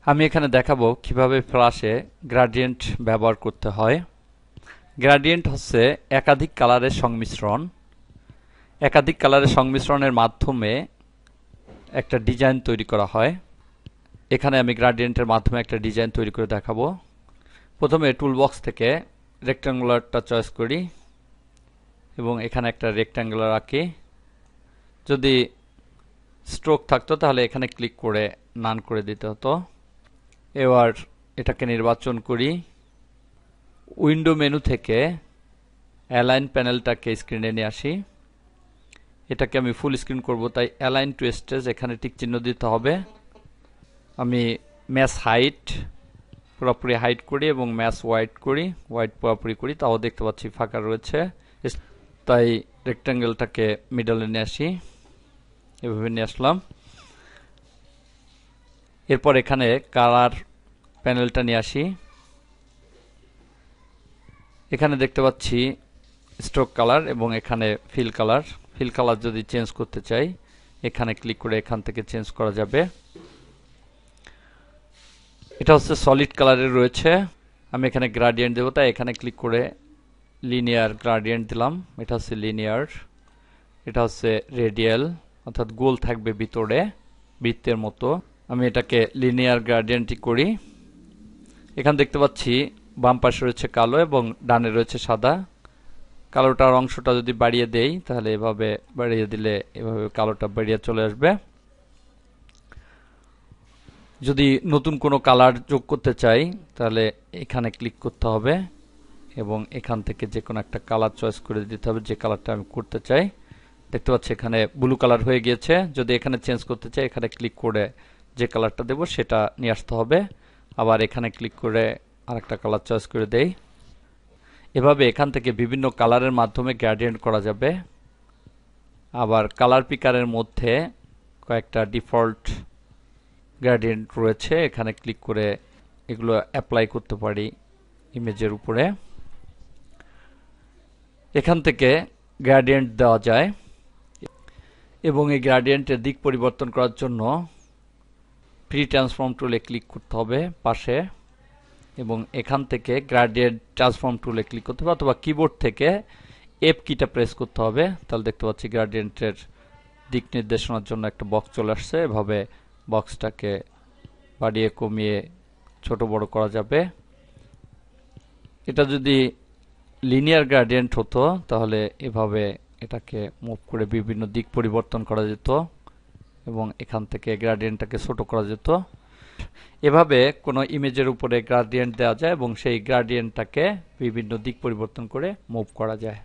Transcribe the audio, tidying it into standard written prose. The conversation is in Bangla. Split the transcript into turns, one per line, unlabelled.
আমি এখানে দেখাবো কিভাবে ফ্লাশে গ্রেডিয়েন্ট ব্যবহার করতে হয়। গ্রেডিয়েন্ট হচ্ছে একাধিক কালারের সংমিশ্রণ। একাধিক কালারের সংমিশ্রণের মাধ্যমে একটা ডিজাইন তৈরি করা হয়। এখানে আমি গ্রেডিয়েন্টের মাধ্যমে একটা ডিজাইন তৈরি করে দেখাবো। প্রথমে টুলবক্স থেকে রেক্ট্যাঙ্গুলারটা চয়েস করি এবং এখানে একটা রেক্ট্যাঙ্গুলার আঁকি। যদি স্ট্রোক থাকতো তাহলে এখানে ক্লিক করে নান করে দিতে হতো। এবার এটাকে নির্বাচন করি। উইন্ডো মেনু থেকে অ্যালাইন প্যানেলটাকে স্ক্রিনে নিয়ে আসি। এটাকে আমি ফুল স্ক্রিন করব, তাই অ্যালাইন টু স্টেজ এখানে টিক চিহ্ন দিতে হবে। আমি ম্যাচ হাইট পুরোপুরি হাইট করি এবং ম্যাচ হোয়াইট করি, হোয়াইট পুরোপুরি করি, তাও দেখতে পাচ্ছি ফাঁকা রয়েছে। তাই রেক্ট্যাঙ্গেলটাকে মিডলে নিয়ে আসি, এভাবে নিয়ে আসলাম। এরপর এখানে কালার প্যানেলটা নিয়ে আসি। এখানে দেখতে পাচ্ছি স্ট্রোক কালার এবং এখানে ফিল কালার। ফিল কালার যদি চেঞ্জ করতে চাই এখানে ক্লিক করে এখান থেকে চেঞ্জ করা যাবে। এটা হচ্ছে সলিড কালারের রয়েছে। আমি এখানে গ্রেডিয়েন্ট দেবো, তাই এখানে ক্লিক করে লিনিয়ার গ্রেডিয়েন্ট দিলাম। এটা হচ্ছে লিনিয়ার। এটা হচ্ছে রেডিয়াল, অর্থাৎ গোল থাকবে ভিতরে বৃত্তের মতো। আমি এটাকে লিনিয়ার গ্রেডিয়েন্টই করি। এখানে দেখতে পাচ্ছি বাম পাশে রয়েছে কালো এবং ডানে রয়েছে সাদা। কালোটার অংশটা যদি বাড়িয়ে দেই তাহলে এভাবে বাড়িয়ে দিলে এভাবে কালোটা বাড়িয়ে চলে আসবে। যদি নতুন কোনো কালার যোগ করতে চাই তাহলে এখানে ক্লিক করতে হবে এবং এখান থেকে যে কোনো একটা কালার চয়েস করে দিতে হবে, যে কালারটা আমি করতে চাই। দেখতে পাচ্ছি এখানে ব্লু কালার হয়ে গিয়েছে। যদি এখানে চেঞ্জ করতে চাই এখানে ক্লিক করে যে কালারটা দেব সেটা নিয়ে আসতে হবে। আবার এখানে ক্লিক করে আরেকটা কালার চয়েস করে দেই। এভাবে এখান থেকে বিভিন্ন কালারের মাধ্যমে গ্রেডিয়েন্ট করা যাবে। আবার কালার পিকারের মধ্যে কয়েকটা ডিফল্ট গ্রেডিয়েন্ট রয়েছে, এখানে ক্লিক করে এগুলো অ্যাপ্লাই করতে পারি ইমেজের উপরে। এখান থেকে গ্রেডিয়েন্ট দেওয়া যায় এবং এই গ্রেডিয়েন্টের দিক পরিবর্তন করার জন্য প্রি ট্রান্সফর্ম টুলে ক্লিক করতে হবে পাশে এবং এখান থেকে গ্রেডিয়েন্ট ট্রান্সফর্ম টুলে ক্লিক করতে হবে, অথবা কিবোর্ড থেকে এফ কিটা প্রেস করতে হবে। তাহলে দেখতে পাচ্ছি গ্রেডিয়েন্টের দিক নির্দেশনার জন্য একটা বক্স চলে আসছে। এভাবে বক্সটাকে বাড়িয়ে কমিয়ে ছোট বড় করা যাবে। এটা যদি লিনিয়ার গ্রেডিয়েন্ট হতো তাহলে এভাবে এটাকে মুভ করে বিভিন্ন দিক পরিবর্তন করা যেত এবং এখান থেকে গ্রেডিয়েন্টটাকে ছোট করা যেত। এভাবে কোনো ইমেজের উপরে গ্রেডিয়েন্ট দেওয়া যায় এবং সেই গ্রেডিয়েন্টটাকে বিভিন্ন দিক পরিবর্তন করে মুভ করা যায়।